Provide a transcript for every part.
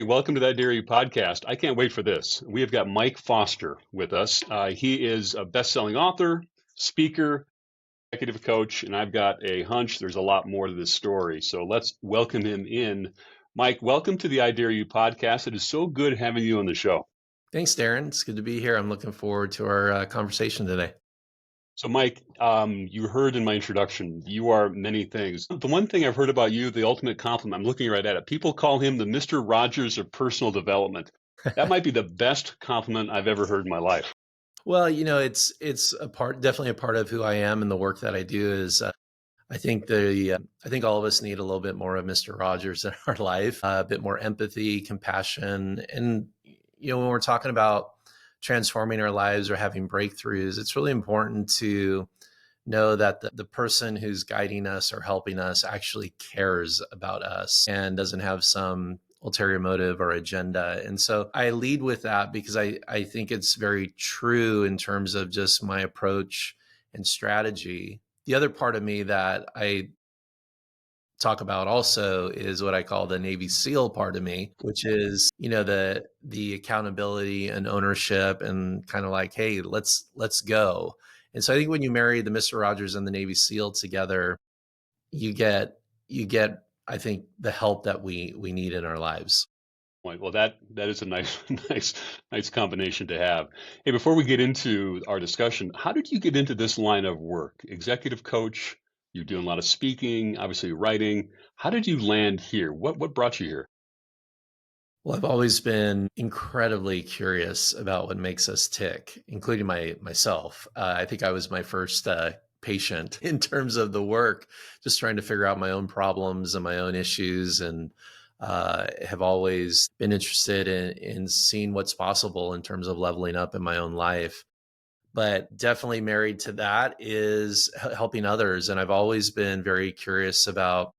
Welcome to that Dairy podcast. I can't wait for this. We have got Mike Foster with us. He is a best-selling author, speaker, executive coach, and I've got a hunch there's a lot more to this story. So let's welcome him in. Mike, welcome to the I Dare You podcast. It is so good having you on the show. Thanks, Darrin. It's good to be here. I'm looking forward to our conversation today. So, Mike, you heard in my introduction, you are many things. The one thing I've heard about you, the ultimate compliment, I'm looking right at it. People call him the Mr. Rogers of personal development. That might be the best compliment I've ever heard in my life. Well, it's definitely a part of who I am and the work that I do. Is I think all of us need a little bit more of Mr. Rogers in our life, a bit more empathy, compassion, and when we're talking about transforming our lives or having breakthroughs, it's really important to know that the person who's guiding us or helping us actually cares about us and doesn't have some ulterior motive or agenda. And so I lead with that because I think it's very true in terms of just my approach and strategy. The other part of me that I talk about also is what I call the Navy SEAL part of me, which is, the accountability and ownership and kind of like, hey, let's go. And so I think when you marry the Mr. Rogers and the Navy SEAL together, you get I think the help that we need in our lives. Well, that is a nice, nice combination to have. Hey, before we get into our discussion, how did you get into this line of work? Executive coach, you're doing a lot of speaking, obviously writing. How did you land here? What brought you here? Well, I've always been incredibly curious about what makes us tick, including myself. I think I was my first patient in terms of the work, just trying to figure out my own problems and my own issues, and have always been interested in seeing what's possible in terms of leveling up in my own life. But definitely married to that is helping others. And I've always been very curious about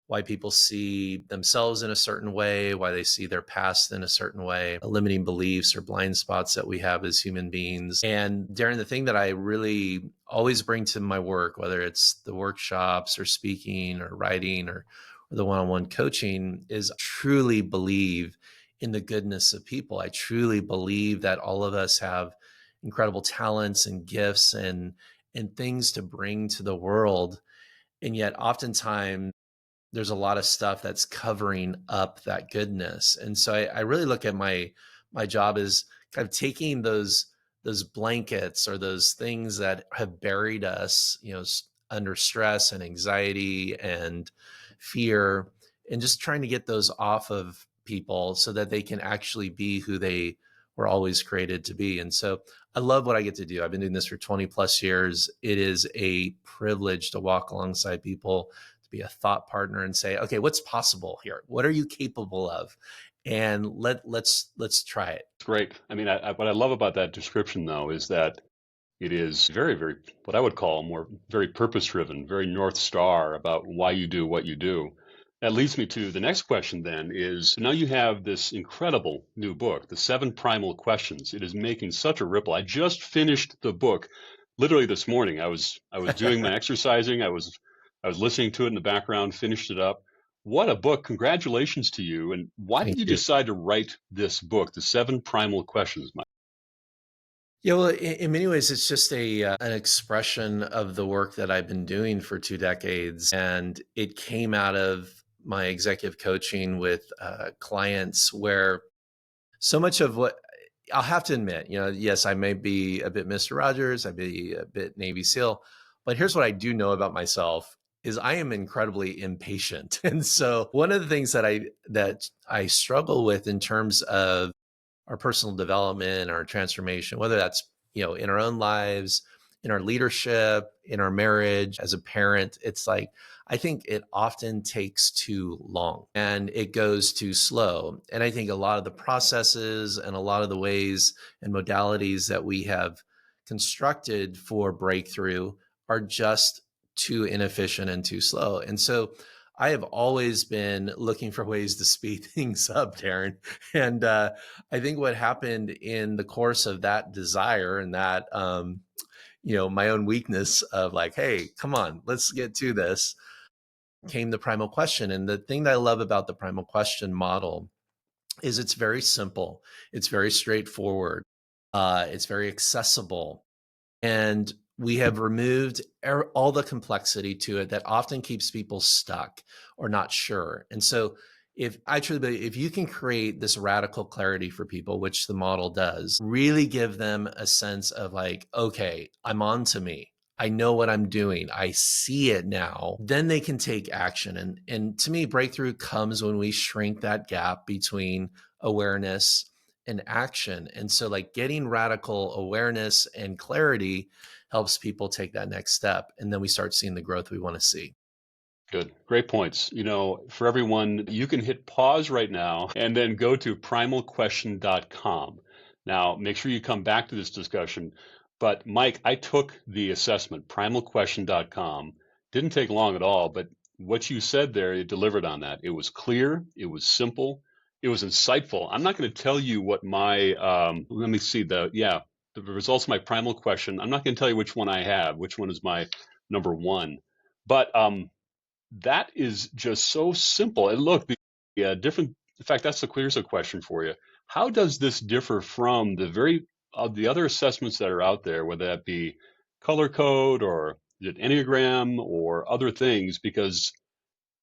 why people see themselves in a certain way, why they see their past in a certain way, limiting beliefs or blind spots that we have as human beings. And Darrin, the thing that I really always bring to my work, whether it's the workshops or speaking or writing or the one-on-one coaching, is truly believe in the goodness of people. I truly believe that all of us have incredible talents and gifts and things to bring to the world. And yet oftentimes there's a lot of stuff that's covering up that goodness. And so I really look at my job as kind of taking those blankets or those things that have buried us, under stress and anxiety and fear, and just trying to get those off of people so that they can actually be who they were always created to be. And so I love what I get to do. I've been doing this for 20 plus years. It is a privilege to walk alongside people, be a thought partner and say, okay, what's possible here? What are you capable of? And let's try it. It's great. I mean, what I love about that description, though, is that it is very, very, what I would call more very purpose driven, very North Star about why you do what you do. That leads me to the next question then is now you have this incredible new book, The Seven Primal Questions. It is making such a ripple. I just finished the book literally this morning. I was doing my exercising. I was listening to it in the background, finished it up. What a book. Congratulations to you. And why did Thank you you. decide to write this book, The Seven Primal Questions, Mike? Yeah, well, in many ways, it's just an expression of the work that I've been doing for 2 decades, and it came out of my executive coaching with clients, where so much of what I'll have to admit, yes, I may be a bit Mr. Rogers, I may be a bit Navy SEAL, but here's what I do know about myself is I am incredibly impatient. And so one of the things that I struggle with in terms of our personal development, our transformation, whether that's, in our own lives, in our leadership, in our marriage, as a parent, it's like, I think it often takes too long and it goes too slow. And I think a lot of the processes and a lot of the ways and modalities that we have constructed for breakthrough are just too inefficient and too slow. And so I have always been looking for ways to speed things up, Darrin. And I think what happened in the course of that desire and that, my own weakness of like, hey, come on, let's get to this, came the primal question. And the thing that I love about the primal question model is it's very simple. It's very straightforward. It's very accessible. And we have removed all the complexity to it that often keeps people stuck or not sure. And so, if I truly believe, if you can create this radical clarity for people, which the model does, really give them a sense of like, okay, I'm on to me. I know what I'm doing. I see it now. Then they can take action. And to me, breakthrough comes when we shrink that gap between awareness and action. And so, like, getting radical awareness and clarity helps people take that next step. And then we start seeing the growth we want to see. Good. Great points. For everyone, you can hit pause right now and then go to primalquestion.com. Now, make sure you come back to this discussion. But Mike, I took the assessment, primalquestion.com. Didn't take long at all, but what you said there, it delivered on that. It was clear, it was simple, it was insightful. I'm not going to tell you what my, let me see, the results of my primal question. I'm not going to tell you which one I have, which one is my number one. But that is just so simple. And look, the different. In fact, that's the here's a question for you. How does this differ from the other assessments that are out there, whether that be color code or is it Enneagram or other things? Because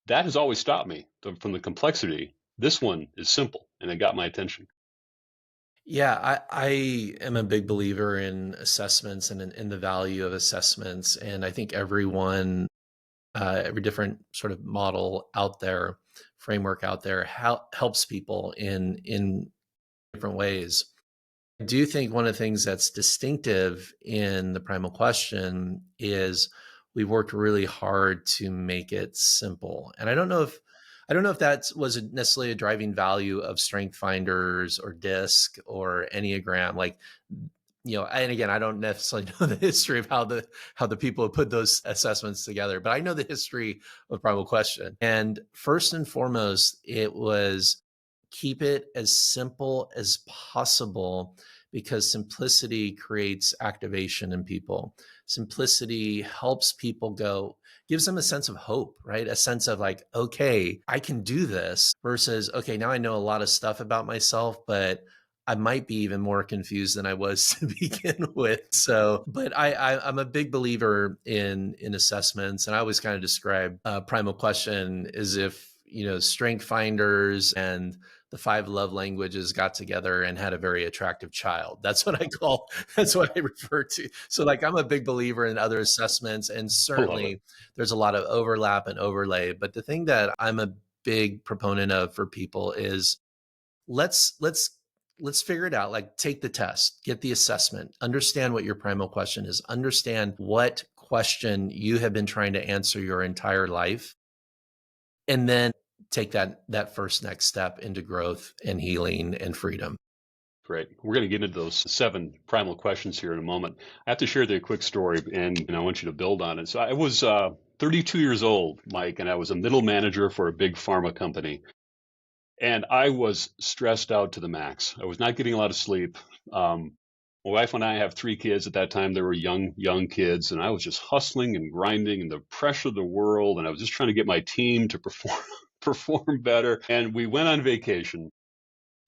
that has always stopped me from the complexity. This one is simple, and it got my attention. Yeah, I am a big believer in assessments and in the value of assessments. And I think every different sort of model out there, framework out there, helps people in different ways. I do think one of the things that's distinctive in the primal question is we've worked really hard to make it simple. And I don't know if that was necessarily a driving value of strength finders or disc or enneagram. Like, and again, I don't necessarily know the history of how the people have put those assessments together, but I know the history of primal question. And first and foremost, it was keep it as simple as possible, because simplicity creates activation in people. Simplicity helps people gives them a sense of hope, right? A sense of like, okay, I can do this, versus, okay, now I know a lot of stuff about myself, but I might be even more confused than I was to begin with. So, but I'm a big believer in assessments, and I always kind of describe primal question as if strength finders and the five love languages got together and had a very attractive child. That's what I refer to. So, like, I'm a big believer in other assessments, and I love it. certainly there's a lot of overlap and overlay. But the thing that I'm a big proponent of for people is let's figure it out. Like, take the test, get the assessment, understand what your primal question is, understand what question you have been trying to answer your entire life, and then take that first next step into growth and healing and freedom. Great. We're going to get into those seven primal questions here in a moment. I have to share the quick story, and I want you to build on it. So I was 32 years old, Mike, and I was a middle manager for a big pharma company. And I was stressed out to the max. I was not getting a lot of sleep. My wife and I have three kids. At that time, they were young kids, and I was just hustling and grinding and the pressure of the world. And I was just trying to get my team to perform perform better. And we went on vacation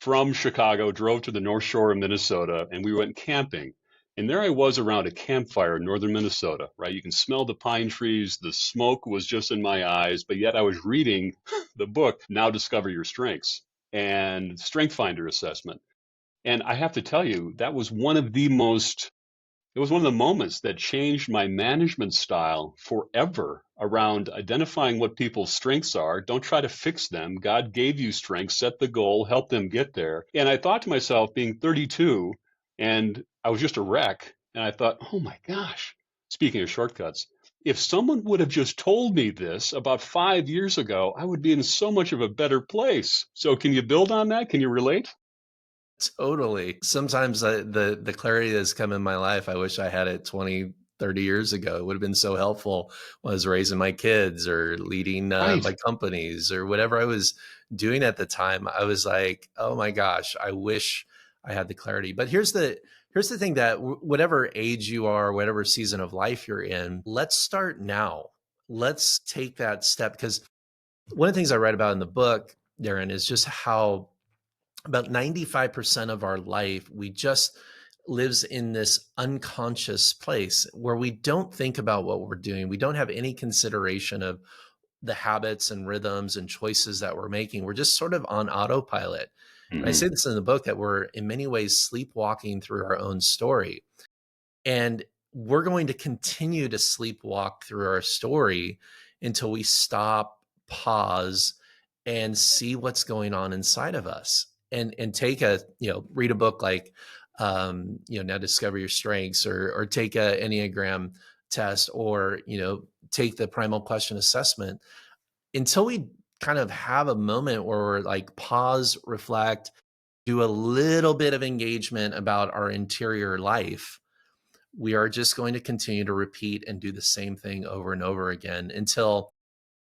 from Chicago, drove to the North Shore of Minnesota, and we went camping. And there I was around a campfire in northern Minnesota, right? You can smell the pine trees. The smoke was just in my eyes, but yet I was reading the book, Now Discover Your Strengths, and Strength Finder assessment. And I have to tell you, it was one of the moments that changed my management style forever around identifying what people's strengths are. Don't try to fix them. God gave you strengths, set the goal, help them get there. And I thought to myself, being 32, and I was just a wreck, and I thought, oh my gosh, speaking of shortcuts, if someone would have just told me this about 5 years ago, I would be in so much of a better place. So, can you build on that? Can you relate? Totally. Sometimes the clarity that's come in my life, I wish I had it 20, 30 years ago. It would have been so helpful when I was raising my kids or leading Right. my companies or whatever I was doing at the time. I was like, oh my gosh, I wish I had the clarity. But here's the thing, that whatever age you are, whatever season of life you're in, let's start now. Let's take that step, because one of the things I write about in the book, Darren, is just how about 95% of our life, we just lives in this unconscious place where we don't think about what we're doing. We don't have any consideration of the habits and rhythms and choices that we're making. We're just sort of on autopilot. And I Hmm. say this in the book that we're in many ways sleepwalking through our own story. And we're going to continue to sleepwalk through our story until we stop, pause, and see what's going on inside of us. And take a, read a book like Now Discover Your Strengths, or take a Enneagram test, or, take the Primal Question assessment, until we kind of have a moment where we're like pause, reflect, do a little bit of engagement about our interior life. We are just going to continue to repeat and do the same thing over and over again until,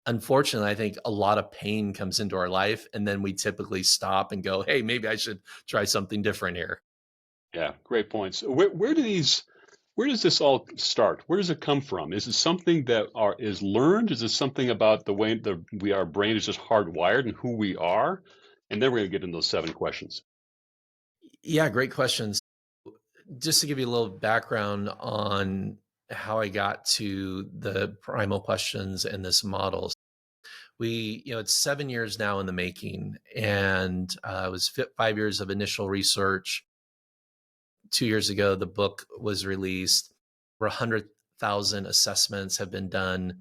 unfortunately, I think a lot of pain comes into our life. And then we typically stop and go, hey, maybe I should try something different here. Yeah, great points. Where does this all start? Where does it come from? Is it something that is learned? Is it something about the way our brain is just hardwired and who we are? And then we're going to get into those 7 questions. Yeah, great questions. Just to give you a little background on how I got to the primal questions and this model. It's 7 years now in the making, and it was 5 years of initial research. 2 years ago, the book was released. Over 100,000 assessments have been done,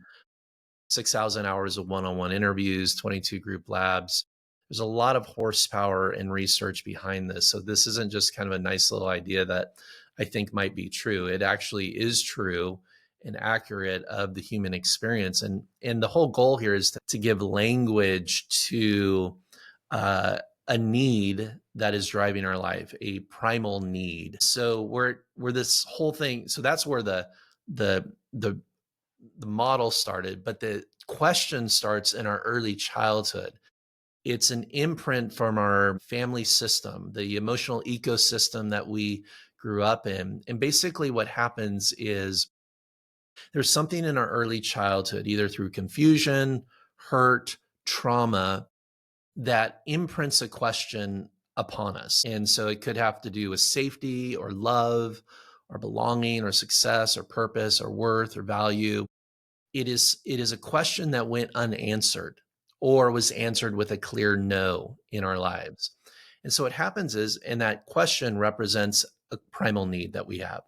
6,000 hours of one-on-one interviews, 22 group labs. There's a lot of horsepower and research behind this. So this isn't just kind of a nice little idea that I think might be true. It actually is true and accurate of the human experience. And the whole goal here is to give language to a need that is driving our life, a primal need. So we're this whole thing. So that's where the the the model started, but the question starts in our early childhood. It's an imprint from our family system, the emotional ecosystem that we grew up in. And basically, what happens is there's something in our early childhood, either through confusion, hurt, trauma, that imprints a question upon us. And so it could have to do with safety or love or belonging or success or purpose or worth or value. It is a question that went unanswered or was answered with a clear no in our lives. And so what happens is, and that question represents a primal need that we have.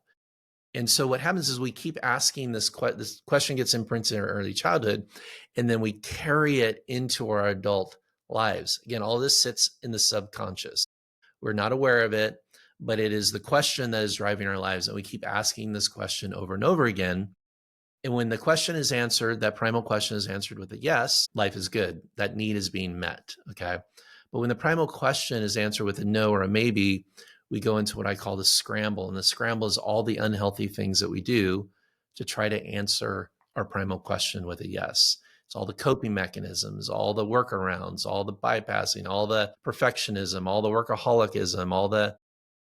And so what happens is we keep asking this question gets imprinted in our early childhood, and then we carry it into our adult lives. Again, all this sits in the subconscious. We're not aware of it, but it is the question that is driving our lives. And we keep asking this question over and over again. And when the question is answered, that primal question is answered with a yes, life is good. That need is being met. Okay. But when the primal question is answered with a no or a maybe, we go into what I call the scramble. And the scramble is all the unhealthy things that we do to try to answer our primal question with a yes. It's all the coping mechanisms, all the workarounds, all the bypassing, all the perfectionism, all the workaholicism, all the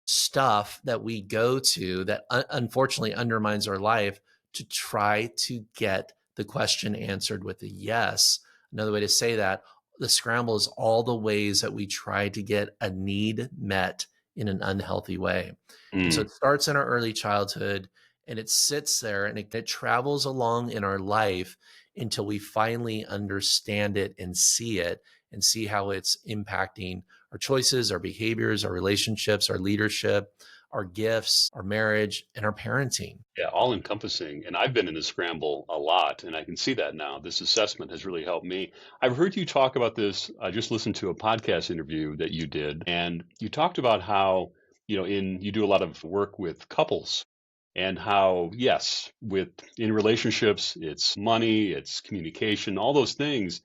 stuff that we go to that unfortunately undermines our life to try to get the question answered with a yes. Another way to say that, the scramble is all the ways that we try to get a need met in an unhealthy way. And so Mm. it starts in our early childhood, and it sits there, and it travels along in our life until we finally understand it and see how it's impacting our choices, our behaviors, our relationships, our leadership, our gifts, our marriage, and our parenting. Yeah, all encompassing. And I've been in the scramble a lot, and I can see that now. This assessment has really helped me. I've heard you talk about this. I just listened to a podcast interview that you did, and you talked about how, you do a lot of work with couples and how, yes, in relationships, it's money, it's communication, all those things.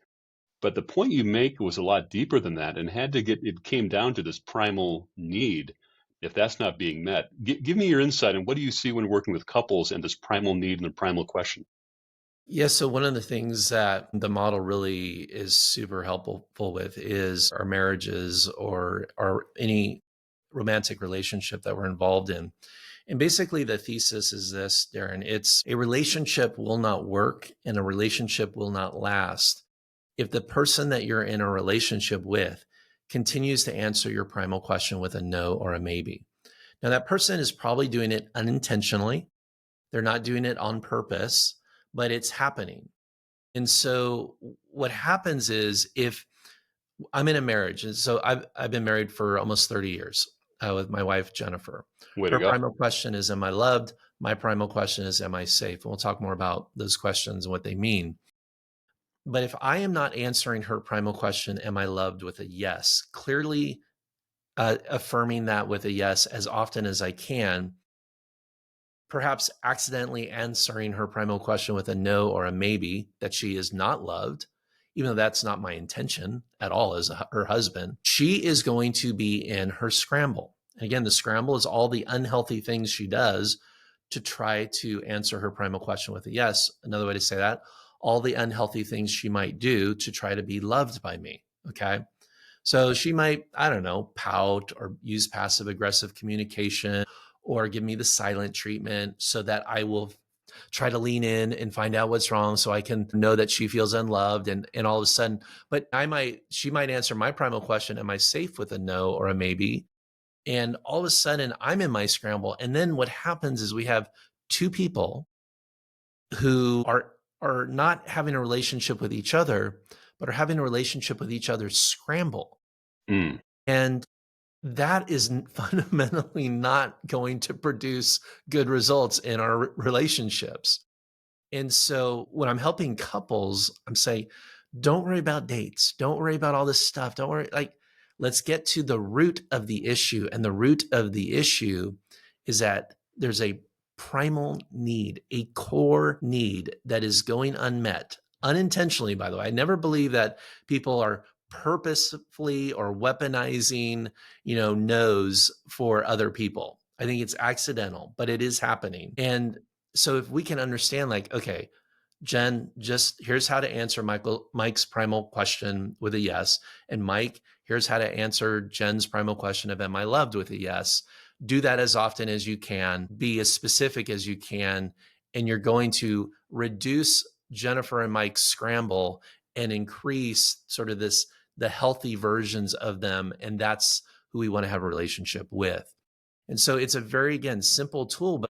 But the point you make was a lot deeper than that and it came down to this primal need. If that's not being met, give me your insight and what do you see when working with couples and this primal need and the primal question? Yeah, so one of the things that the model really is super helpful with is our marriages or any romantic relationship that we're involved in. And basically the thesis is this, Darrin, it's a relationship will not work and a relationship will not last if the person that you're in a relationship with continues to answer your primal question with a no or a maybe. Now, that person is probably doing it unintentionally. They're not doing it on purpose, but it's happening. And so what happens is, if I'm in a marriage, and so I've been married for almost 30 years with my wife, Jennifer. Way to Her go. primal question is, am I loved? My primal question is, am I safe? And we'll talk more about those questions and what they mean. But if I am not answering her primal question, am I loved, with a yes, clearly affirming that with a yes as often as I can, perhaps accidentally answering her primal question with a no or a maybe, that she is not loved, even though that's not my intention at all as her husband, she is going to be in her scramble. And again, the scramble is all the unhealthy things she does to try to answer her primal question with a yes. Another way to say that, all the unhealthy things she might do to try to be loved by me. Okay. So she might, I don't know, pout or use passive aggressive communication or give me the silent treatment so that I will try to lean in and find out what's wrong so I can know that she feels unloved. And all of a sudden, but she might answer my primal question, am I safe, with a no or a maybe? And all of a sudden I'm in my scramble. And then what happens is we have two people who are not having a relationship with each other, but are having a relationship with each other's scramble. Mm. And that is fundamentally not going to produce good results in our relationships. And so when I'm helping couples, I'm saying, don't worry about dates. Don't worry about all this stuff. Don't worry. Like, let's get to the root of the issue. And the root of the issue is that there's a primal need, a core need that is going unmet, unintentionally, by the way. I never believe that people are purposefully or weaponizing, no's for other people. I think it's accidental, but it is happening. And so if we can understand, like, okay, Jen, just here's how to answer Mike's primal question with a yes. And Mike, here's how to answer Jen's primal question of, am I loved, with a yes. Do that as often as you can, be as specific as you can, and you're going to reduce Jennifer and Mike's scramble and increase sort of the healthy versions of them. And that's who we want to have a relationship with. And so it's a very, again, simple tool, but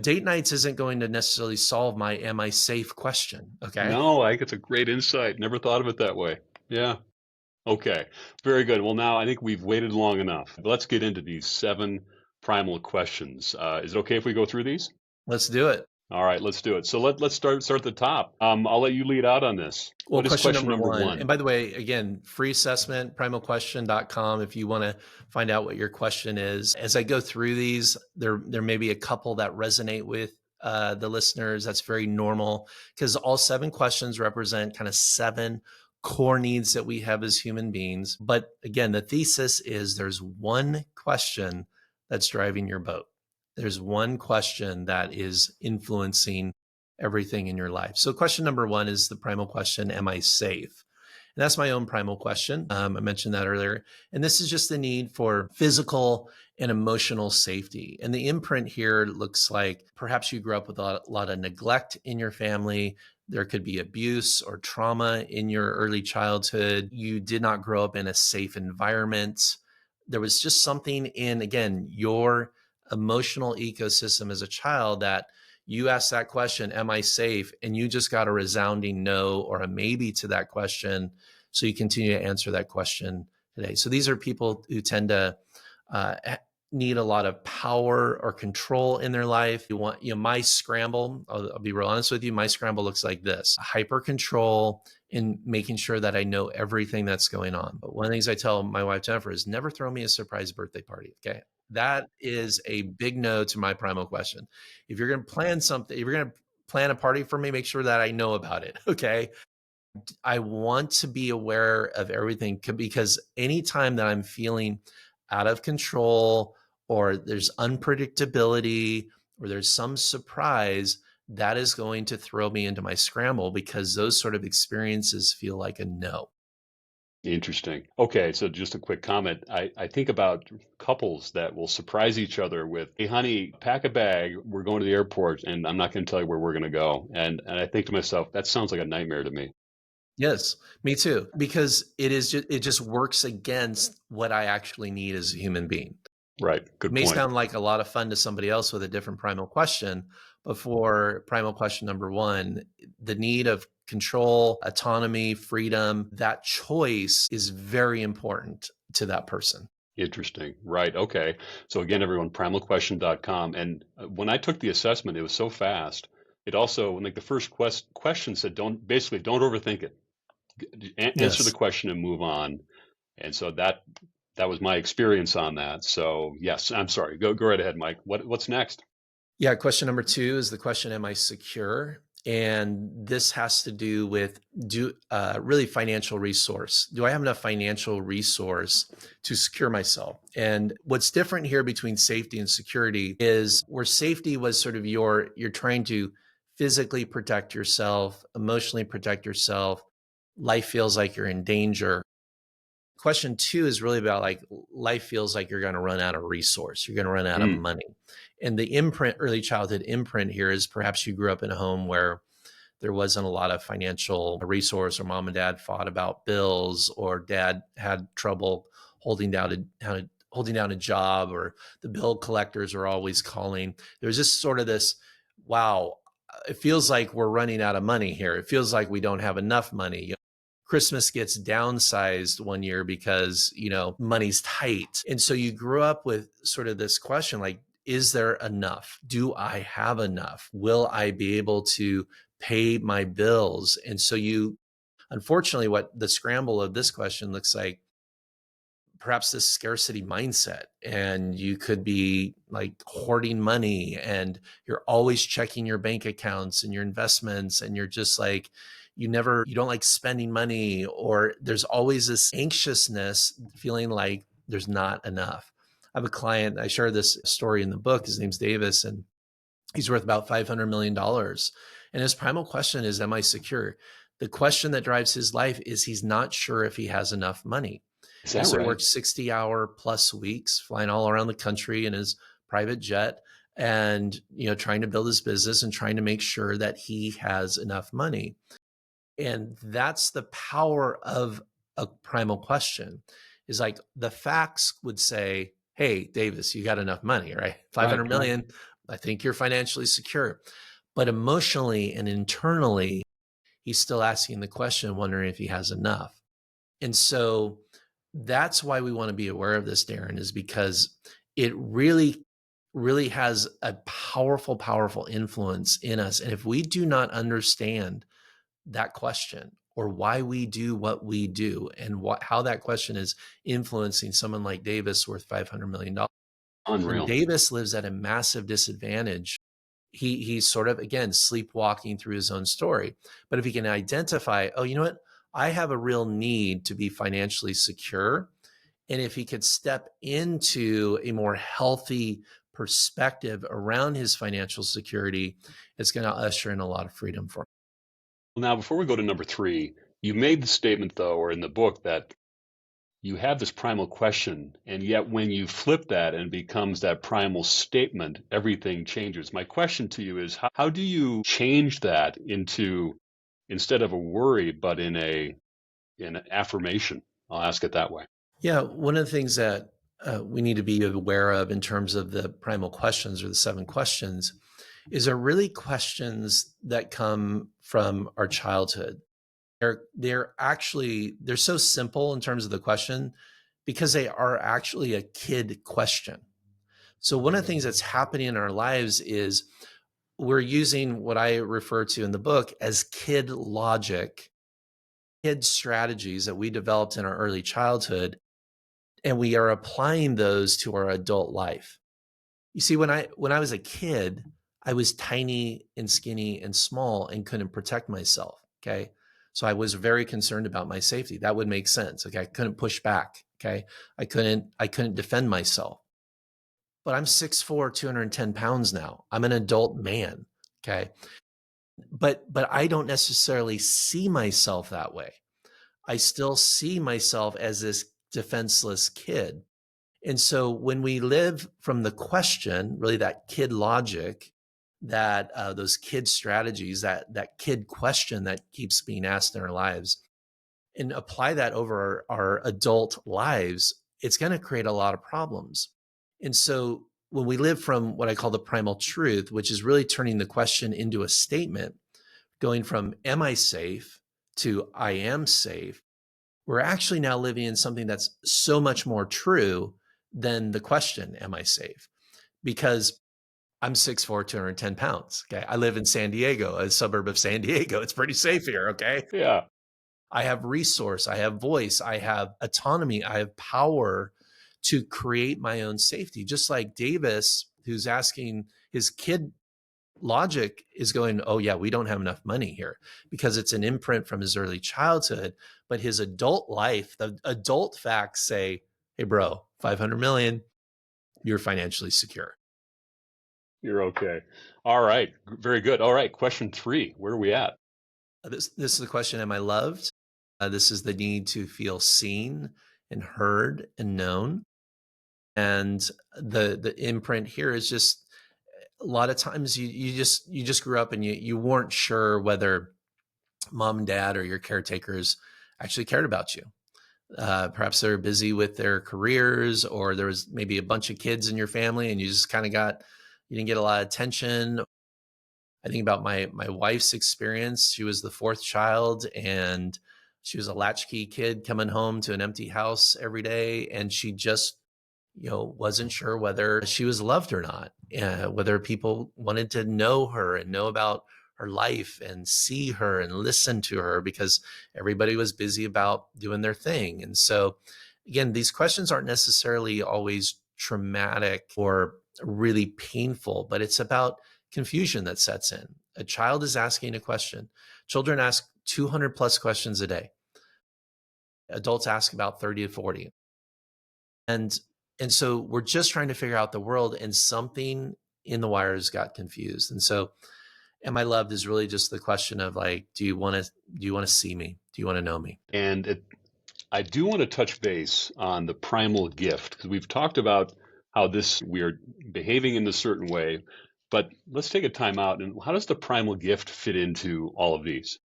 date nights isn't going to necessarily solve my am I safe question. Okay. No, I think it's a great insight. Never thought of it that way. Yeah. Okay. Very good. Well, now I think we've waited long enough. Let's get into these 7 primal questions. Is it okay if we go through these? Let's do it. All right, let's do it. So let's start at the top. I'll let you lead out on this. Well, What is question question number number one. one? And by the way, again, free assessment, primalquestion.com, if you want to find out what your question is. As I go through these, there may be a couple that resonate with the listeners. That's very normal, because all 7 questions represent kind of 7 core needs that we have as human beings. But again, the thesis is there's one question that's driving your boat. There's one question that is influencing everything in your life. So question number one is the primal question, am I safe? And that's my own primal question. I mentioned that earlier. And this is just the need for physical and emotional safety. And the imprint here looks like perhaps you grew up with a lot of neglect in your family. There could be abuse or trauma in your early childhood. You did not grow up in a safe environment. There was just something in, again, your emotional ecosystem as a child that you asked that question, am I safe? And you just got a resounding no or a maybe to that question. So you continue to answer that question today. So these are people who tend to need a lot of power or control in their life. You want, my scramble, I'll be real honest with you, my scramble looks like this: hyper control in making sure that I know everything that's going on. But one of the things I tell my wife, Jennifer, is never throw me a surprise birthday party. Okay. That is a big no to my primal question. If you're going to plan something, if you're going to plan a party for me, make sure that I know about it. Okay. I want to be aware of everything, because anytime that I'm feeling out of control, or there's unpredictability, or there's some surprise, that is going to throw me into my scramble, because those sort of experiences feel like a no. Interesting. Okay, so just a quick comment. I think about couples that will surprise each other with, hey, honey, pack a bag. We're going to the airport, and I'm not going to tell you where we're going to go. And I think to myself, that sounds like a nightmare to me. Yes, me too. Because it just works against what I actually need as a human being. Right. It Good may point. sound like a lot of fun to somebody else with a different primal question, but for primal question number one, the need of control, autonomy, freedom, that choice is very important to that person. Interesting. Right. Okay. So again, everyone, primalquestion.com. And when I took the assessment, it was so fast. It also, like the first question said, don't overthink it. Answer the Yes. question and move on. And so that was my experience on that. So yes, I'm sorry. Go right ahead, Mike. What's next? Yeah, question number two is the question, am I secure? And this has to do with really financial resource. Do I have enough financial resource to secure myself? And what's different here between safety and security is where safety was sort of you're trying to physically protect yourself, emotionally protect yourself. Life feels like you're in danger. Question two is really about like life feels like you're going to run out of resource, you're going to run out of Mm, money. And the imprint, early childhood imprint here is perhaps you grew up in a home where there wasn't a lot of financial resource, or mom and dad fought about bills, or dad had trouble holding down a job, or the bill collectors are always calling. There's just sort of this, wow, it feels like we're running out of money here. It feels like we don't have enough money. Christmas gets downsized one year because, money's tight. And so you grew up with sort of this question like, is there enough? Do I have enough? Will I be able to pay my bills? And so unfortunately, what the scramble of this question looks like, perhaps this scarcity mindset, and you could be like hoarding money, and you're always checking your bank accounts and your investments, and you're just like, you don't like spending money, or there's always this anxiousness feeling like there's not enough. I have a client, I share this story in the book. His name's Davis, and he's worth about $500 million. And his primal question is, am I secure? The question that drives his life is he's not sure if he has enough money. is And that so he right? works 60-hour plus weeks, flying all around the country in his private jet, and trying to build his business and trying to make sure that he has enough money. And that's the power of a primal question, is like the facts would say, hey, Davis, you got enough money, right? Right. 500 Right. million. I think you're financially secure. But emotionally and internally, he's still asking the question, wondering if he has enough. And so that's why we want to be aware of this, Darrin, is because it really, really has a powerful, powerful influence in us. And if we do not understand that question, or why we do what we do, and how that question is influencing someone like Davis worth $500 million, then Unreal. Davis lives at a massive disadvantage. He's sort of, again, sleepwalking through his own story. But if he can identify, oh, you know what, I have a real need to be financially secure, and if he could step into a more healthy perspective around his financial security, it's going to usher in a lot of freedom for him. Well, now, before we go to number three, you made the statement, though, or in the book, that you have this primal question, and yet when you flip that and it becomes that primal statement, everything changes. My question to you is, how do you change that into, instead of a worry, but in an affirmation? I'll ask it that way. Yeah, one of the things that we need to be aware of in terms of the primal questions, or the seven questions, is are really questions that come from our childhood. They're so simple in terms of the question, because they are actually a kid question. So one of the things that's happening in our lives is we're using what I refer to in the book as kid logic, kid strategies that we developed in our early childhood, and we are applying those to our adult life. You see, when I was a kid, I was tiny and skinny and small and couldn't protect myself. Okay. So I was very concerned about my safety. That would make sense. Okay. I couldn't push back. Okay. I couldn't defend myself. But I'm 6'4", 210 pounds now. I'm an adult man. Okay. But I don't necessarily see myself that way. I still see myself as this defenseless kid. And so when we live from the question, really that kid logic, that those kid strategies, that kid question that keeps being asked in our lives, and apply that over our adult lives, it's going to create a lot of problems. And so when we live from what I call the primal truth, which is really turning the question into a statement, going from am I safe to I am safe, we're actually now living in something that's so much more true than the question, am I safe? Because I'm 6'4", 210 pounds. Okay. I live in San Diego, a suburb of San Diego. It's pretty safe here. Okay. Yeah. I have resource, I have voice, I have autonomy, I have power to create my own safety. Just like Davis, who's asking his kid, logic is going, oh, yeah, we don't have enough money here because it's an imprint from his early childhood. But his adult life, the adult facts say, hey, bro, 500 million, you're financially secure. You're okay. All right. Very good. All right. Question 3. Where are we at? This is the question, am I loved? This is the need to feel seen and heard and known. And the imprint here is just a lot of times you just grew up and you weren't sure whether mom and dad or your caretakers actually cared about you. Perhaps they're busy with their careers, or there was maybe a bunch of kids in your family and you just kind of you didn't get a lot of attention. I think about my wife's experience. She was the fourth child, and she was a latchkey kid coming home to an empty house every day, and she just wasn't sure whether she was loved or not, whether people wanted to know her and know about her life and see her and listen to her, because everybody was busy about doing their thing. And so, again, these questions aren't necessarily always traumatic or really painful, but it's about confusion that sets in. A child is asking a question. Children ask 200 plus questions a day. Adults ask about 30 to 40. And so we're just trying to figure out the world, and something in the wires got confused. And so, am I loved is really just the question of like, do you want to see me? Do you want to know me? And I do want to touch base on the primal gift, because we've talked about how we're behaving in a certain way, but let's take a time out. And how does the primal gift fit into all of these?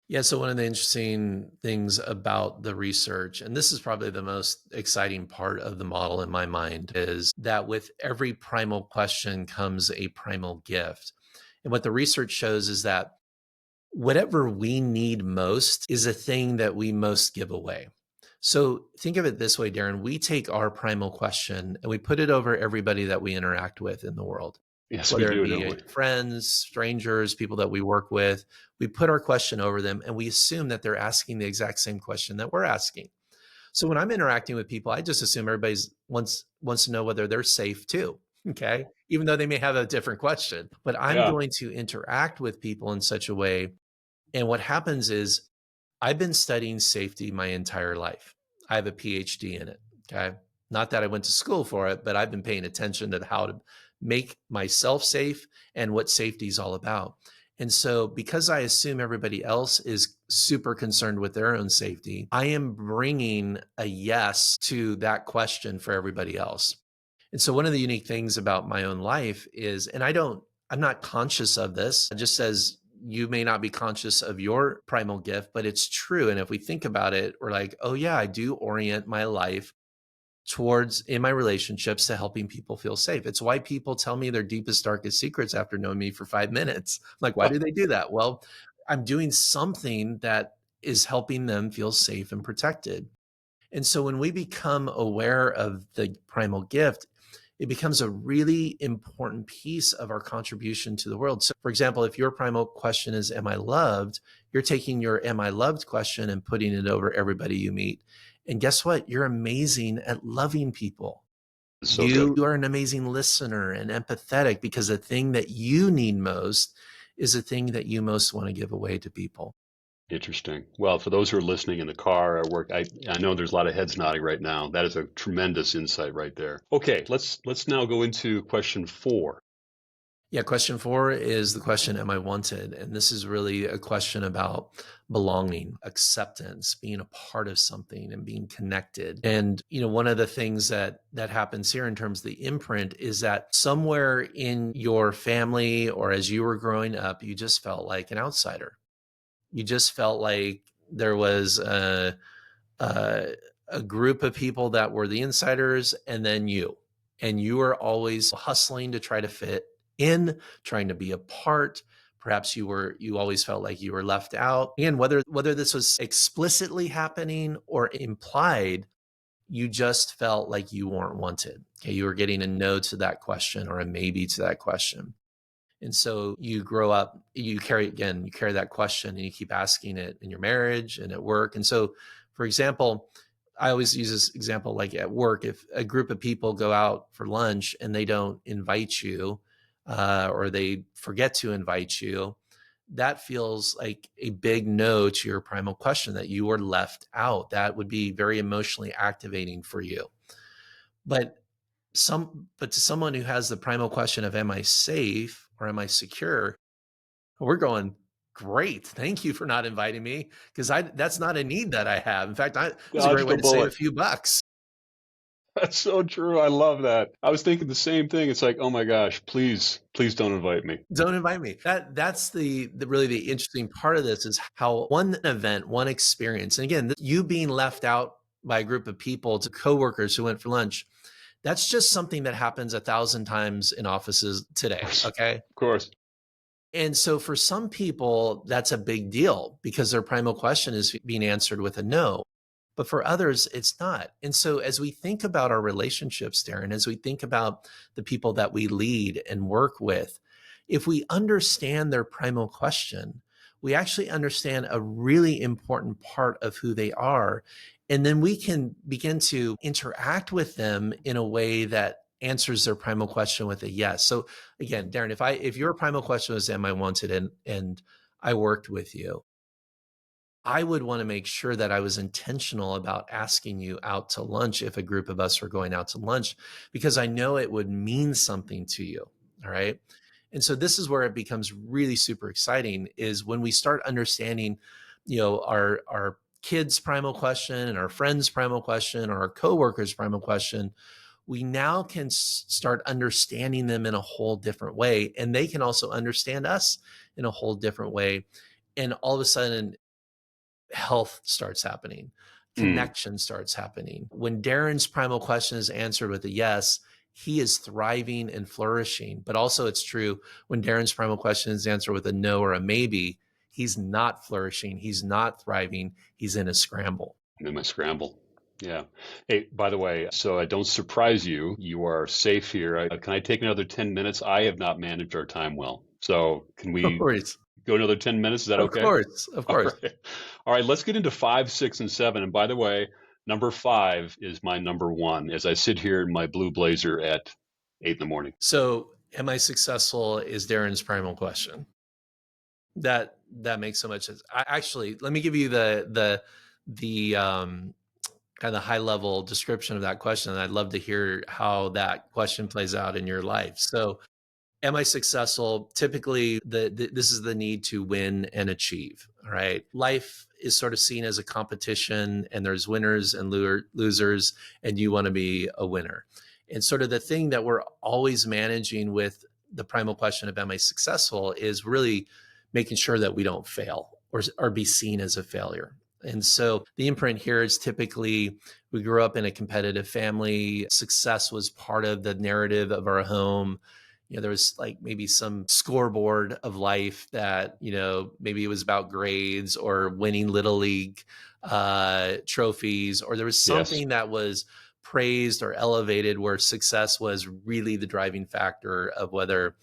Yeah. So one of the interesting things about the research, and this is probably the most exciting part of the model in my mind, is that with every primal question comes a primal gift. And what the research shows is that whatever we need most is a thing that we most give away. So think of it this way, Darrin, we take our primal question and we put it over everybody that we interact with in the world, Yes, we whether it do, don't we? be friends, strangers, people that we work with. We put our question over them and we assume that they're asking the exact same question that we're asking. So when I'm interacting with people, I just assume everybody's wants to know whether they're safe too. Okay. Even though they may have a different question, but I'm Yeah. going to interact with people in such a way. And what happens is I've been studying safety my entire life. I have a PhD in it. Okay. Not that I went to school for it, but I've been paying attention to how to make myself safe and what safety is all about. And so, because I assume everybody else is super concerned with their own safety, I am bringing a yes to that question for everybody else. And so, one of the unique things about my own life is, and I'm not conscious of this. It just says you may not be conscious of your primal gift, but it's true. And if we think about it, we're like, oh, yeah, I do orient my life towards in my relationships to helping people feel safe. It's why people tell me their deepest, darkest secrets after knowing me for 5 minutes. Like, why do they do that? Well, I'm doing something that is helping them feel safe and protected. And so when we become aware of the primal gift, it becomes a really important piece of our contribution to the world. So, for example, if your primal question is, am I loved? You're taking your am I loved question and putting it over everybody you meet. And guess what? You're amazing at loving people. It's so good. You are an amazing listener and empathetic, because the thing that you need most is the thing that you most want to give away to people. Interesting. Well, for those who are listening in the car or work, I know there's a lot of heads nodding right now. That is a tremendous insight right there. Okay, let's now go into question 4. Yeah, question 4 is the question, am I wanted? And this is really a question about belonging, acceptance, being a part of something and being connected. And, one of the things that happens here in terms of the imprint is that somewhere in your family or as you were growing up, you just felt like an outsider. You just felt like There was a, a group of people that were the insiders, and then you. And you were always hustling to try to fit in, trying to be a part. Perhaps you always felt like you were left out. And whether this was explicitly happening or implied, you just felt like you weren't wanted. Okay, you were getting a no to that question or a maybe to that question. And so you grow up, you carry that question and you keep asking it in your marriage and at work. And so, for example, I always use this example like at work, if a group of people go out for lunch and they don't invite you or they forget to invite you, that feels like a big no to your primal question that you were left out. That would be very emotionally activating for you. But but to someone who has the primal question of am I safe or am I secure, we're going, great. Thank you for not inviting me because I that's not a need that I have. In fact, it's a great Dodged way a to save a bullet. few bucks. That's so true. I love that. I was thinking the same thing. It's like, oh my gosh, please, please don't invite me. Don't invite me. That's the really the interesting part of this is how one event, one experience, and again, you being left out by a group of people to coworkers who went for lunch, that's just something that happens 1,000 times in offices Of today. course. Okay. Of course. And so for some people, that's a big deal because their primal question is being answered with a no. But for others, it's not. And so as we think about our relationships, Darrin, as we think about the people that we lead and work with, if we understand their primal question, we actually understand a really important part of who they are. And then we can begin to interact with them in a way that answers their primal question with a yes. So again, Darrin, if your primal question was, am I wanted? And I worked with you, I would want to make sure that I was intentional about asking you out to lunch if a group of us were going out to lunch, because I know it would mean something to you. All right. And so this is where it becomes really super exciting is when we start understanding, our kids' primal question and our friends' primal question or our coworkers' primal question, we now can start understanding them in a whole different way. And they can also understand us in a whole different way. And all of a sudden, health starts happening, Mm. connection starts happening. When Darrin's primal question is answered with a yes, he is thriving and flourishing. But also, it's true when Darrin's primal question is answered with a no or a maybe, he's not flourishing, he's not thriving, he's in a scramble. I'm in my scramble. Yeah. Hey, by the way, so I don't surprise you, you are safe here. Can I take another 10 minutes? I have not managed our time well. So can Of we course. go another 10 minutes? Is that Of okay? course. Of All course. right. All right. Let's get into 5, 6, and 7. And by the way, number 5 is my number 1 as I sit here in my blue blazer at 8 in the morning. So, am I successful? Is Darrin's primal question. That makes so much sense. Actually, let me give you the kind of high level description of that question. And I'd love to hear how that question plays out in your life. So, am I successful? Typically, this is the need to win and achieve. All right. Life is sort of seen as a competition, and there's winners and losers, and you want to be a winner. And sort of the thing that we're always managing with the primal question of am I successful is really making sure that we don't fail or be seen as a failure. And so the imprint here is typically we grew up in a competitive family. Success was part of the narrative of our home. There was like maybe some scoreboard of life that, maybe it was about grades or winning little league trophies, or there was Yes. something that was praised or elevated where success was really the driving factor of whether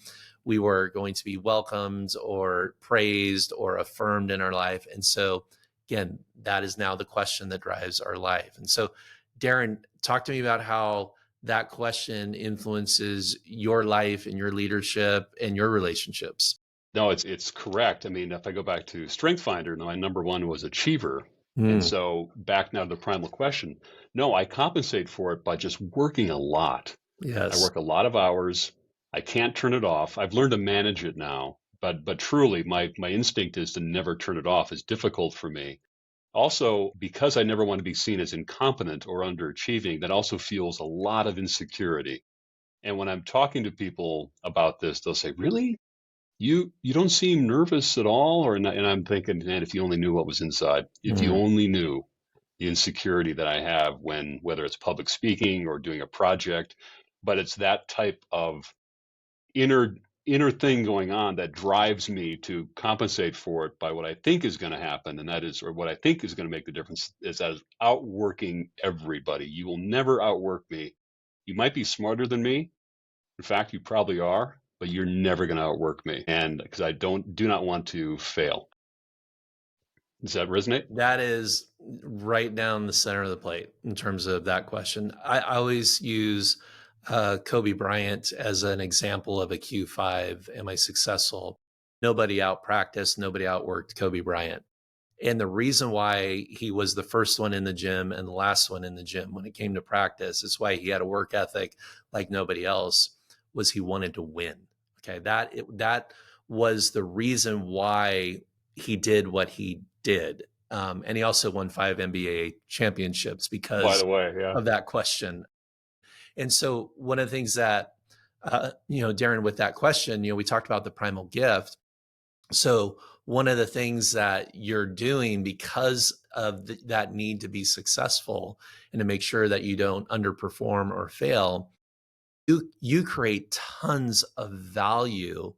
we were going to be welcomed or praised or affirmed in our life. And so again, that is now the question that drives our life. And so Darrin, talk to me about how that question influences your life and your leadership and your relationships. No, it's correct. I mean, if I go back to Strength Finder, my number 1 was achiever. And Mm, so back now to the primal question. No, I compensate for it by just working a lot. I yes. work a lot of hours. I can't turn it off. I've learned to manage it now, but truly my instinct is to never turn it off. It's difficult for me. Also, because I never want to be seen as incompetent or underachieving, that also fuels a lot of insecurity. And when I'm talking to people about this, they'll say, "Really? you don't seem nervous at all, or not, and I'm thinking, man, if you only knew what was inside, if you Mm. only knew the insecurity that I have when whether it's public speaking or doing a project, but it's that type of inner inner thing going on that drives me to compensate for it by what I think is going to happen, and that is, or what I think is going to make the difference, is that is outworking everybody. You will never outwork me. You might be smarter than me. In fact, you probably are, but you're never going to outwork me. And because I do not want to fail. Does that resonate? That is right down the center of the plate in terms of that question. I always use Kobe Bryant as an example of a Q5. Am I successful? Nobody out practiced, nobody outworked Kobe Bryant. And the reason why he was the first one in the gym and the last one in the gym when it came to practice, is why he had a work ethic like nobody else, was he wanted to win. Okay, that was the reason why he did what he did. And he also won 5 NBA championships By because the way, yeah. of that question. And so one of the things that, Darrin, with that question, we talked about the primal gift. So one of the things that you're doing because of that need to be successful and to make sure that you don't underperform or fail, you create tons of value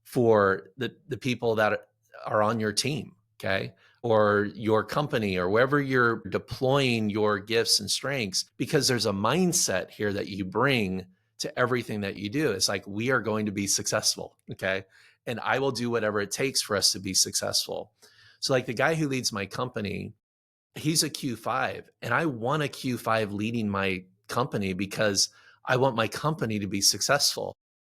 for the people that are on your team, okay? Or your company, or wherever you're deploying your gifts and strengths, because there's a mindset here that you bring to everything that you do. It's like, we are going to be successful, okay? And I will do whatever it takes for us to be successful. So like the guy who leads my company, he's a Q5, and I want a Q5 leading my company because I want my company to be successful.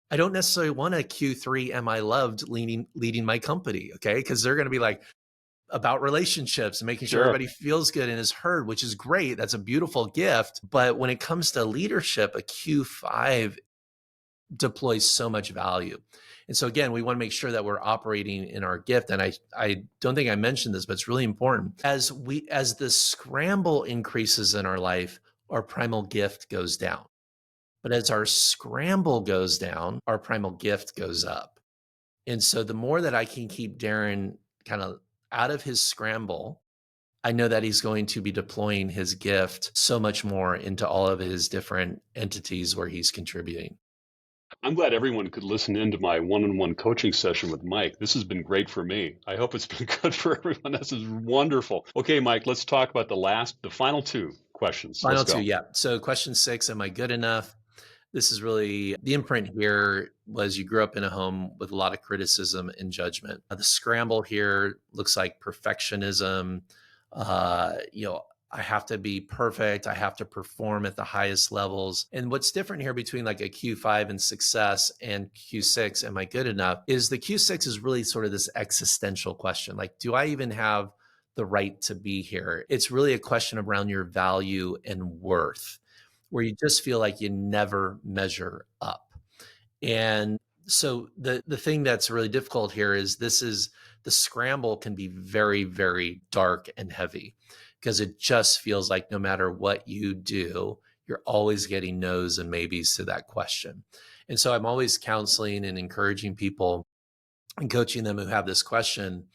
I don't necessarily want a Q3 am I loved leading my company, okay? Because they're going to be like about relationships and making sure Sure. everybody feels good and is heard, which is great. That's a beautiful gift. But when it comes to leadership, a Q5 deploys so much value. And so again, we want to make sure that we're operating in our gift. And I don't think I mentioned this, but it's really important. As the scramble increases in our life, our primal gift goes down. But as our scramble goes down, our primal gift goes up. And so the more that I can keep Darrin kind of out of his scramble, I know that he's going to be deploying his gift so much more into all of his different entities where he's contributing. I'm glad everyone could listen into my one-on-one coaching session with Mike. This has been great for me. I hope it's been good for everyone. This is wonderful. Okay, Mike, let's talk about the final two questions. Let's Final two, go. yeah. So question 6, am I good enough? This is really the imprint here. Was you grew up in a home with a lot of criticism and judgment. The scramble here looks like perfectionism. I have to be perfect. I have to perform at the highest levels. And what's different here between like a Q5 and success and Q6, am I good enough, is the Q6 is really sort of this existential question. Like, do I even have the right to be here? It's really a question around your value and worth, where you just feel like you never measure up. And so the thing that's really difficult here is the scramble can be very, very dark and heavy, because it just feels like no matter what you do, you're always getting no's and maybes to that question. And so I'm always counseling and encouraging people and coaching them who have this question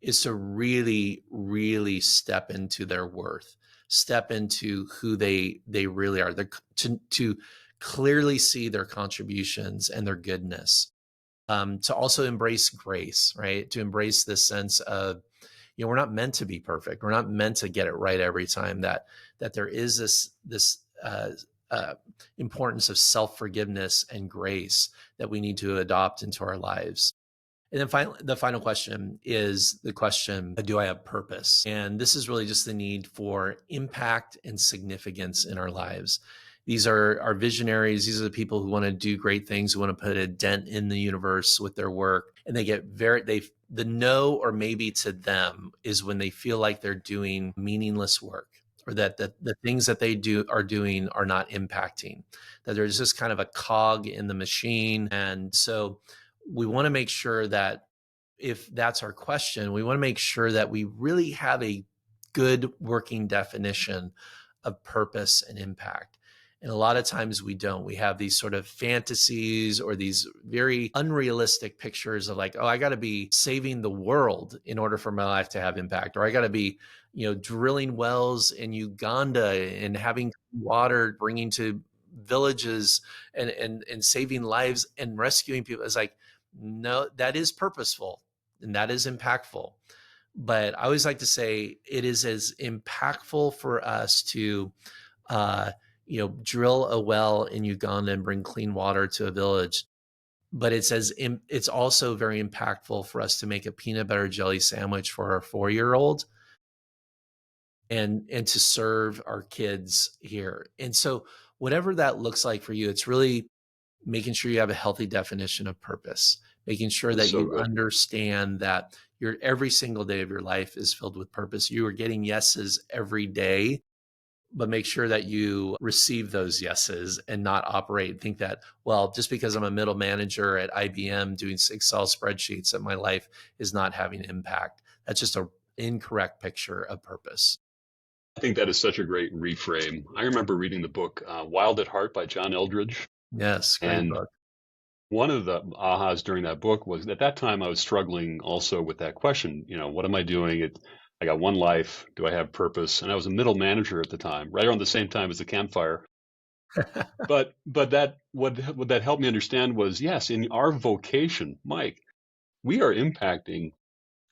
is to really, really step into their worth, step into who they really are, to clearly see their contributions and their goodness. To also embrace grace, right? To embrace this sense of, we're not meant to be perfect. We're not meant to get it right every time. That there is this importance of self forgiveness and grace that we need to adopt into our lives. And then finally, the final question is the question, do I have purpose? And this is really just the need for impact and significance in our lives. These are our visionaries. These are the people who want to do great things, who want to put a dent in the universe with their work. And they get the no or maybe to them is when they feel like they're doing meaningless work, or that the things that they are doing are not impacting, that there's just kind of a cog in the machine. And so we want to make sure that if that's our question, we want to make sure that we really have a good working definition of purpose and impact. And a lot of times we don't. We have these sort of fantasies or these very unrealistic pictures of like, oh, I got to be saving the world in order for my life to have impact, or I got to be, drilling wells in Uganda and having water, bringing to villages and saving lives and rescuing people. It's like, no, that is purposeful and that is impactful. But I always like to say it is as impactful for us to uh, drill a well in Uganda and bring clean water to a village. But it's also very impactful for us to make a peanut butter jelly sandwich for our 4-year-old and to serve our kids here. And so whatever that looks like for you, it's really making sure you have a healthy definition of purpose, making sure That's that so you good. understand that your every single day of your life is filled with purpose. You are getting yeses every day, but make sure that you receive those yeses and not operate and think that, well, just because I'm a middle manager at IBM doing Excel spreadsheets, that my life is not having impact. That's just an incorrect picture of purpose. I think that is such a great reframe. I remember reading the book Wild at Heart by John Eldridge. Yes, great And book. one of the ahas during that book was at that time I was struggling also with that question, what am I doing? I got one life. Do I have purpose? And I was a middle manager at the time, right around the same time as the campfire. But that what that helped me understand was yes, in our vocation, Mike, we are impacting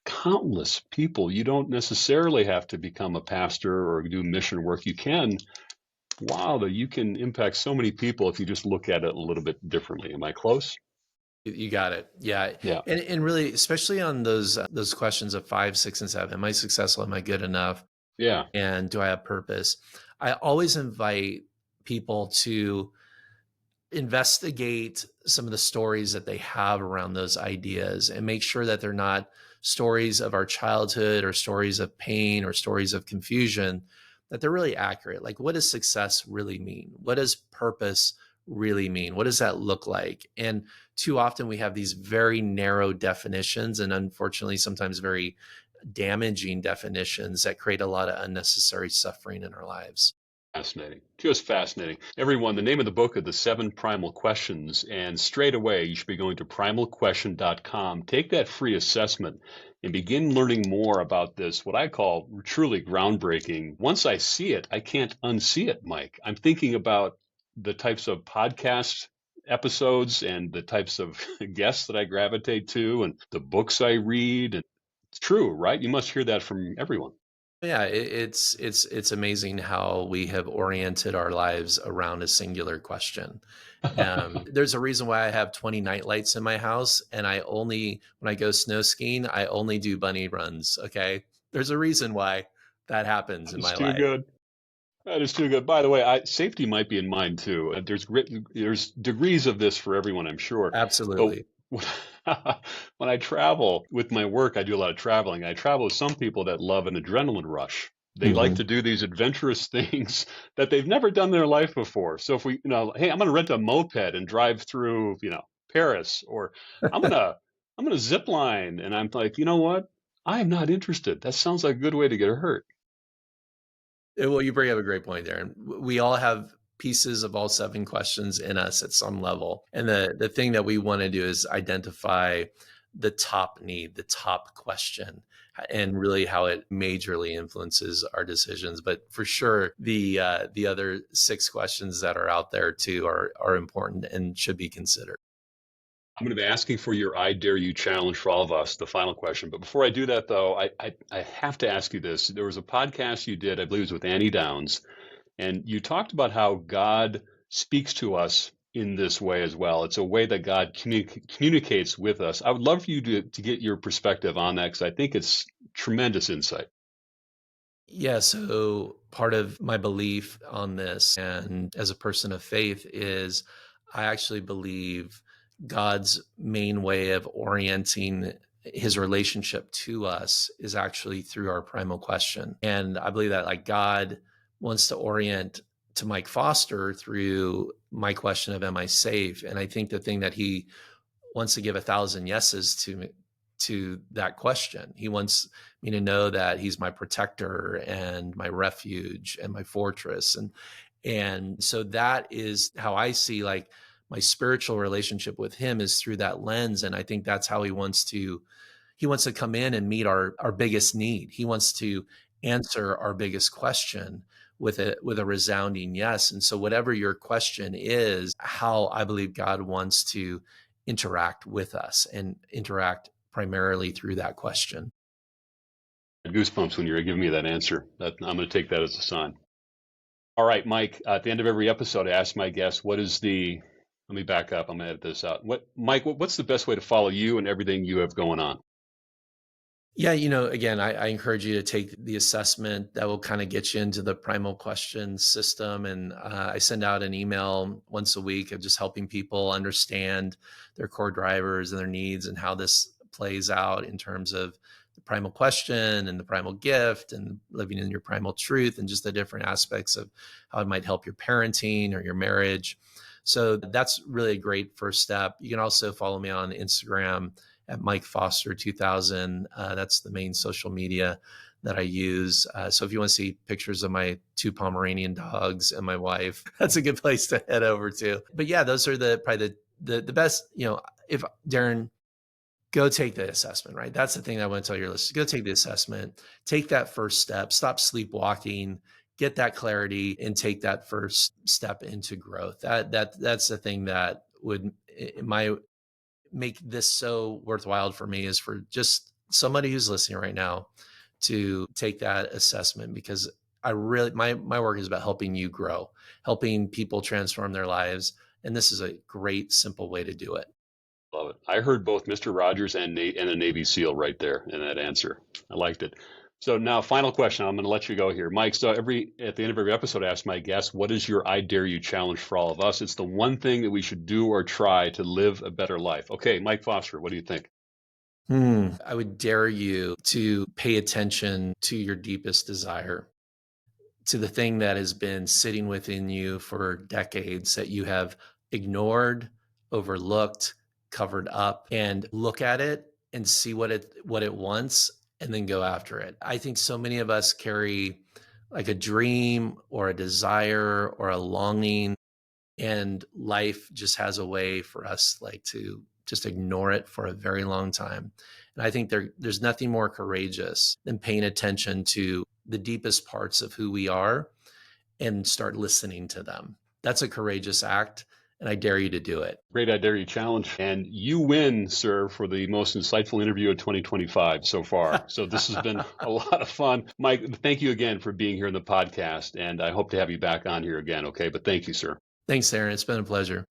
countless people. You don't necessarily have to become a pastor or do mission work. You can impact so many people if you just look at it a little bit differently. Am I close? You got it. Yeah. Yeah. And really, especially on those questions of 5, 6, and 7, am I successful? Am I good enough? Yeah. And do I have purpose? I always invite people to investigate some of the stories that they have around those ideas and make sure that they're not stories of our childhood or stories of pain or stories of confusion, that they're really accurate. Like, what does success really mean? What does purpose really mean? What does that look like? And too often we have these very narrow definitions and unfortunately sometimes very damaging definitions that create a lot of unnecessary suffering in our lives. Fascinating. Just fascinating. Everyone, the name of the book is The Seven Primal Questions. And straight away, you should be going to primalquestion.com. Take that free assessment and begin learning more about this, what I call truly groundbreaking. Once I see it, I can't unsee it, Mike. I'm thinking about the types of podcast episodes and the types of guests that I gravitate to and the books I read. And it's true, right? You must hear that from everyone. Yeah, it's amazing how we have oriented our lives around a singular question. There's a reason why I have 20 night lights in my house, and when I go snow skiing, I only do bunny runs. Okay, there's a reason why that happens in It's my too life. good. That is too good. By the way, safety might be in mind too. There's degrees of this for everyone, I'm sure. But Absolutely. when when I travel with my work, I do a lot of traveling. I travel with some people that love an adrenaline rush. They like Mhm. to do these adventurous things that they've never done in their life before. So if hey, I'm going to rent a moped and drive through, Paris, or I'm going to I'm going to zip line, and I'm like, you know what? I am not interested. That sounds like a good way to get hurt. Well, you bring up a great point there. And we all have pieces of all 7 questions in us at some level. And the thing that we want to do is identify the top need, the top question, and really how it majorly influences our decisions. But for sure, the other 6 questions that are out there too are important and should be considered. I'm going to be asking for your I dare you challenge for all of us, the final question. But before I do that, though, I have to ask you this. There was a podcast you did, I believe it was with Annie Downs, and you talked about how God speaks to us in this way as well. It's a way that God communicates with us. I would love for you to get your perspective on that because I think it's tremendous insight. Yeah, so part of my belief on this and as a person of faith is I actually believe God's main way of orienting his relationship to us is actually through our primal question. And I believe that like God wants to orient to Mike Foster through my question of am I safe? And I think the thing that he wants to give 1,000 yeses to that question. He wants me to know that he's my protector and my refuge and my fortress. And so that is how I see like my spiritual relationship with him is through that lens. And I think that's how he wants to come in and meet our biggest need. He wants to answer our biggest question with a resounding yes. And so whatever your question is, how I believe God wants to interact with us and interact primarily through that question. Goosebumps when you're giving me that answer. I'm going to take that as a sign. All right, Mike, at the end of every episode, I ask my guests, let me back up. I'm going to edit this out. Mike, what's the best way to follow you and everything you have going on? Yeah, again, I encourage you to take the assessment that will kind of get you into the Primal Questions system. And I send out an email once a week of just helping people understand their core drivers and their needs and how this plays out in terms of the primal question and the primal gift and living in your primal truth and just the different aspects of how it might help your parenting or your marriage. So that's really a great first step. You can also follow me on Instagram at Mike Foster 2000. That's the main social media that I use. So if you want to see pictures of my 2 Pomeranian dogs and my wife, that's a good place to head over to. But yeah, those are probably the best, if Darrin, go take the assessment, right? That's the thing I want to tell your listeners. Go take the assessment, take that first step, stop sleepwalking, get that clarity, and take that first step into growth. That's the thing that would, in my make this so worthwhile for me, is for just somebody who's listening right now to take that assessment, because I really, my work is about helping you grow, helping people transform their lives. And this is a great, simple way to do it. Love it. I heard both Mr. Rogers and a Navy SEAL right there in that answer. I liked it. So now, final question. I'm going to let you go here, Mike. So at the end of every episode, I ask my guests, "What is your I dare you challenge for all of us?" It's the one thing that we should do or try to live a better life. Okay, Mike Foster, what do you think? I would dare you to pay attention to your deepest desire, to the thing that has been sitting within you for decades that you have ignored, overlooked, covered up, and look at it and see what it wants and then go after it. I think so many of us carry like a dream or a desire or a longing, and life just has a way for us like to just ignore it for a very long time. And I think there's nothing more courageous than paying attention to the deepest parts of who we are and start listening to them. That's a courageous act, and I dare you to do it. Great I dare you challenge. And you win, sir, for the most insightful interview of 2025 so far. So this has been a lot of fun. Mike, thank you again for being here in the podcast. And I hope to have you back on here again. Okay. But thank you, sir. Thanks, Darrin. It's been a pleasure.